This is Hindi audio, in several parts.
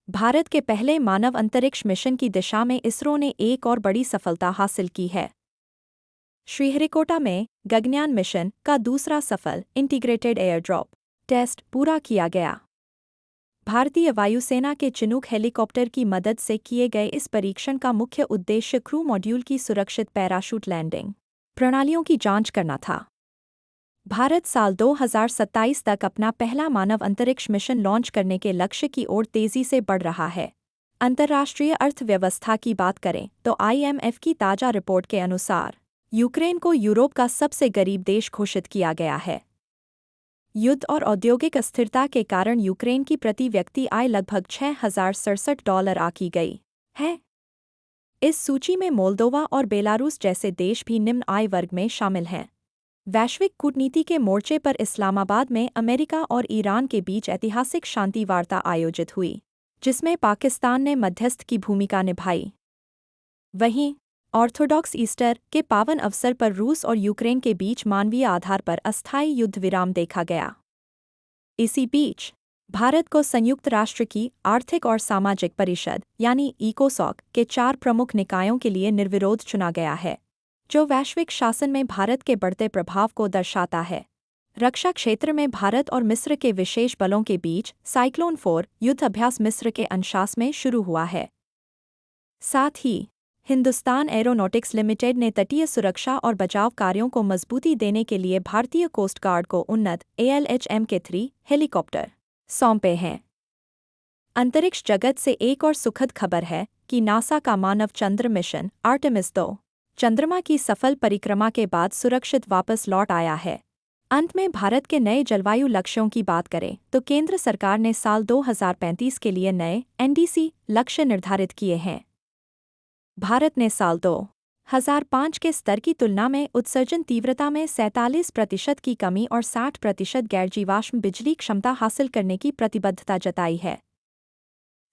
भारत के पहले मानव अंतरिक्ष मिशन की दिशा में इसरो ने एक और बड़ी सफलता हासिल की है। श्रीहरिकोटा में गगनयान मिशन का दूसरा सफल इंटीग्रेटेड एयरड्रॉप टेस्ट पूरा किया गया। भारतीय वायुसेना के चिनूक हेलीकॉप्टर की मदद से किए गए इस परीक्षण का मुख्य उद्देश्य क्रू मॉड्यूल की सुरक्षित पैराशूट लैंडिंग प्रणालियों की जांच करना था। भारत साल 2027 तक अपना पहला मानव अंतरिक्ष मिशन लॉन्च करने के लक्ष्य की ओर तेजी से बढ़ रहा है। अंतर्राष्ट्रीय अर्थव्यवस्था की बात करें तो IMF की ताज़ा रिपोर्ट के अनुसार यूक्रेन को यूरोप का सबसे गरीब देश घोषित किया गया है। युद्ध और औद्योगिक अस्थिरता के कारण यूक्रेन की प्रति व्यक्ति आय लगभग $6,067 आकी गई है। इस सूची में मोल्दोवा और बेलारूस जैसे देश भी निम्न आय वर्ग में शामिल हैं। वैश्विक कूटनीति के मोर्चे पर इस्लामाबाद में अमेरिका और ईरान के बीच ऐतिहासिक शांति वार्ता आयोजित हुई, जिसमें पाकिस्तान ने मध्यस्थ की भूमिका निभाई। वहीं ऑर्थोडॉक्स ईस्टर के पावन अवसर पर रूस और यूक्रेन के बीच मानवीय आधार पर अस्थायी युद्ध विराम देखा गया। इसी बीच भारत को संयुक्त राष्ट्र की आर्थिक और सामाजिक परिषद यानी इकोसॉक के 4 प्रमुख निकायों के लिए निर्विरोध चुना गया है, जो वैश्विक शासन में भारत के बढ़ते प्रभाव को दर्शाता है। रक्षा क्षेत्र में भारत और मिस्र के विशेष बलों के बीच साइक्लोन 4 युद्ध अभ्यास मिस्र के अंशास में शुरू हुआ है। साथ ही हिंदुस्तान एरोनॉटिक्स लिमिटेड ने तटीय सुरक्षा और बचाव कार्यों को मजबूती देने के लिए भारतीय कोस्ट गार्ड को उन्नत ALHM-K3 हेलीकॉप्टर सौंपे हैं। अंतरिक्ष जगत से एक और सुखद खबर है कि नासा का मानव चंद्र मिशन आर्टेमिस 2 चंद्रमा की सफल परिक्रमा के बाद सुरक्षित वापस लौट आया है। अंत में भारत के नए जलवायु लक्ष्यों की बात करें तो केंद्र सरकार ने साल 2035 के लिए नए NDC लक्ष्य निर्धारित किए हैं। भारत ने साल 2005 के स्तर की तुलना में उत्सर्जन तीव्रता में 47% की कमी और 60% गैरजीवाश्म बिजली क्षमता हासिल करने की प्रतिबद्धता जताई है।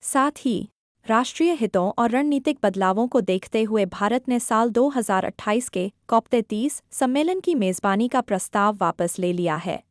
साथ ही राष्ट्रीय हितों और रणनीतिक बदलावों को देखते हुए भारत ने साल 2028 के COP33 सम्मेलन की मेज़बानी का प्रस्ताव वापस ले लिया है।